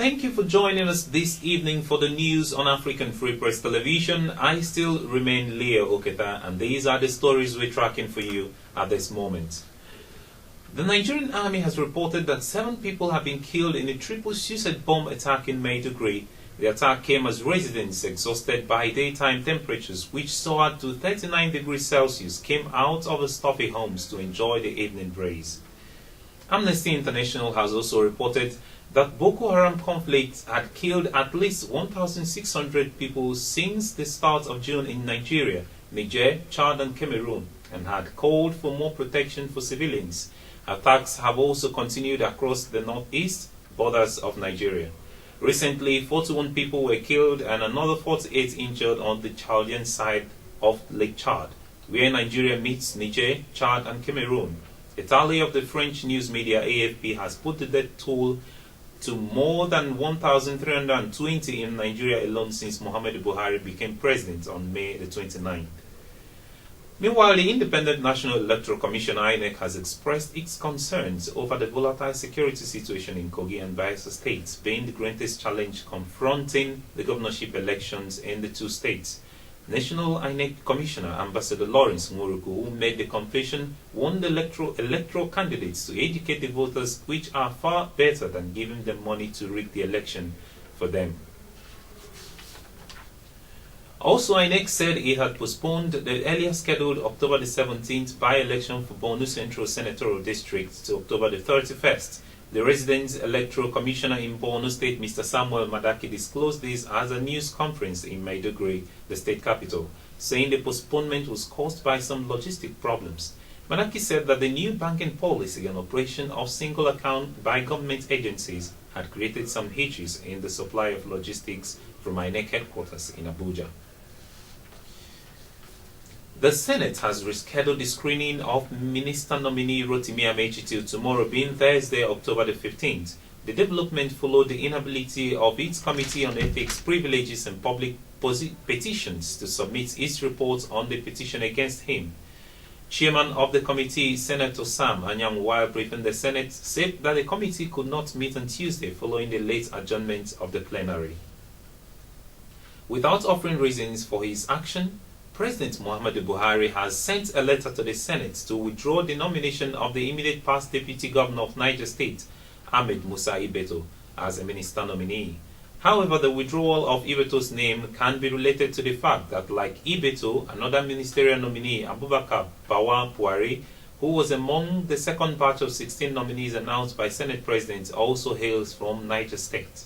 Thank you for joining us this evening for the news on African Free Press Television. I still remain Leo Oketa, and these are the stories we're tracking for you at this moment. The Nigerian army has reported that 7 people have been killed in a triple suicide bomb attack in Maiduguri. The attack came as residents, exhausted by daytime temperatures which soared to 39 degrees Celsius, came out of the stuffy homes to enjoy the evening breeze. Amnesty International has also reported that Boko Haram conflict had killed at least 1,600 people since the start of June in Nigeria, Niger, Chad and Cameroon, and had called for more protection for civilians. Attacks have also continued across the northeast borders of Nigeria. Recently, 41 people were killed and another 48 injured on the Chaldean side of Lake Chad, where Nigeria meets Niger, Chad and Cameroon. A tally of the French news media AFP has put the death toll to more than 1,320 in Nigeria alone since Muhammadu Buhari became president on May the 29th. Meanwhile, the Independent National Electoral Commission (INEC) has expressed its concerns over the volatile security situation in Kogi and Bayelsa states, being the greatest challenge confronting the governorship elections in the two states. National INEC Commissioner Ambassador Lawrence Nwuruku, who made the confession, warned the electoral candidates to educate the voters, which are far better than giving them money to rig the election for them. Also, INEC said it had postponed the earlier scheduled October the 17th by-election for Borno Central Senatorial District to October the 31st. The resident electoral commissioner in Borno State, Mr. Samuel Madaki, disclosed this as a news conference in Maiduguri, the state capital, saying the postponement was caused by some logistic problems. Madaki said that the new banking policy and operation of single account by government agencies had created some hitches in the supply of logistics from INEC headquarters in Abuja. The Senate has rescheduled the screening of Minister nominee Rotimi Amechi till tomorrow, being Thursday, October the 15th. The development followed the inability of its Committee on Ethics, Privileges and Public Petitions to submit its report on the petition against him. Chairman of the committee, Senator Sam Anyang, while briefing the Senate, said that the committee could not meet on Tuesday following the late adjournment of the plenary. Without offering reasons for his action, President Muhammadu Buhari has sent a letter to the Senate to withdraw the nomination of the immediate past Deputy Governor of Niger State, Ahmed Musa Ibeto, as a minister nominee. However, the withdrawal of Ibeto's name can be related to the fact that, like Ibeto, another ministerial nominee, Abubakar Bawa Puari, who was among the second batch of 16 nominees announced by Senate President, also hails from Niger State.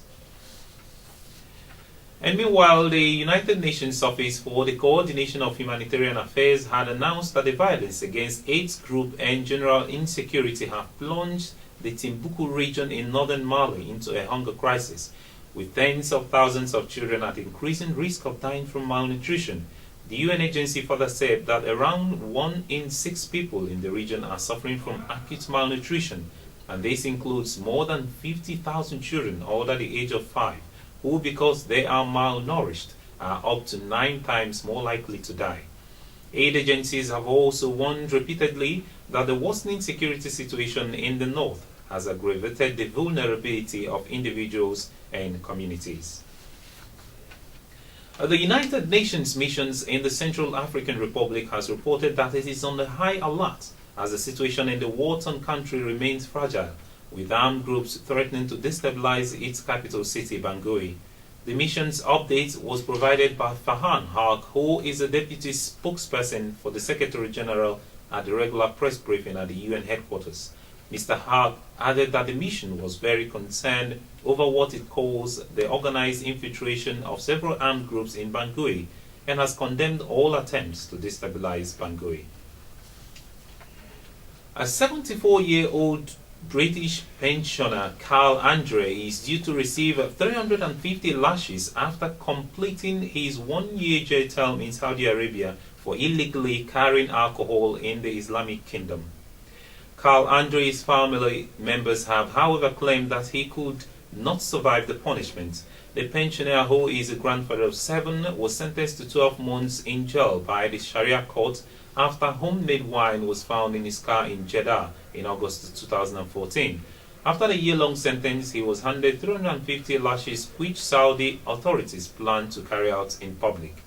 And meanwhile, the United Nations Office for the Coordination of Humanitarian Affairs had announced that the violence against AIDS group and general insecurity have plunged the Timbuktu region in northern Mali into a hunger crisis, with tens of thousands of children at increasing risk of dying from malnutrition. The UN agency further said that around 1 in 6 people in the region are suffering from acute malnutrition, and this includes more than 50,000 children under the age of 5. Who, because they are malnourished, are up to 9 times more likely to die. Aid agencies have also warned repeatedly that the worsening security situation in the north has aggravated the vulnerability of individuals and communities. The United Nations missions in the Central African Republic has reported that it is on the high alert as the situation in the war-torn country remains fragile, with armed groups threatening to destabilize its capital city, Bangui. The mission's update was provided by Farhan Haq, who is a deputy spokesperson for the Secretary General at the regular press briefing at the UN headquarters. Mr. Haq added that the mission was very concerned over what it calls the organized infiltration of several armed groups in Bangui and has condemned all attempts to destabilize Bangui. A 74-year-old British pensioner Carl Andre is due to receive 350 lashes after completing his 1-year jail term in Saudi Arabia for illegally carrying alcohol in the Islamic Kingdom. Carl Andre's family members have, however, claimed that he could not survive the punishment. The pensioner, who is a grandfather of 7, was sentenced to 12 months in jail by the Sharia court after homemade wine was found in his car in Jeddah in August 2014. After the year-long sentence, he was handed 350 lashes which Saudi authorities plan to carry out in public.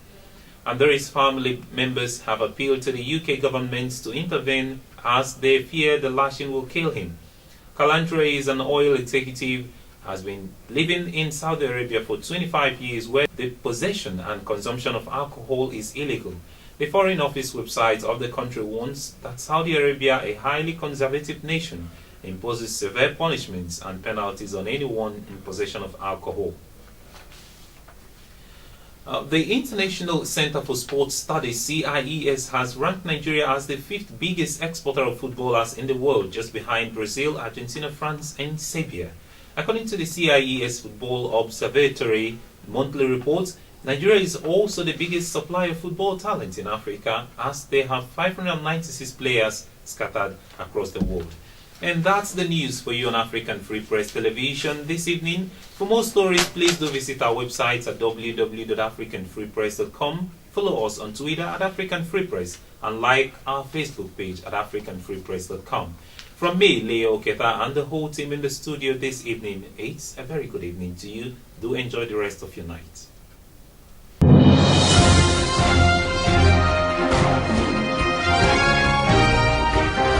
Andori's family members have appealed to the UK government to intervene as they fear the lashing will kill him. Kalantre is an oil executive, has been living in Saudi Arabia for 25 years where the possession and consumption of alcohol is illegal. The Foreign Office website of the country warns that Saudi Arabia, a highly conservative nation, imposes severe punishments and penalties on anyone in possession of alcohol. The International Center for Sports Studies, CIES, has ranked Nigeria as the 5th biggest exporter of footballers in the world, just behind Brazil, Argentina, France, and Serbia. According to the CIES Football Observatory monthly report, Nigeria is also the biggest supplier of football talent in Africa, as they have 596 players scattered across the world. And that's the news for you on African Free Press Television this evening. For more stories, please do visit our website at www.africanfreepress.com. Follow us on Twitter at African Free Press and like our Facebook page at africanfreepress.com. From me, Leo Oketa, and the whole team in the studio this evening, it's a very good evening to you. Do enjoy the rest of your night.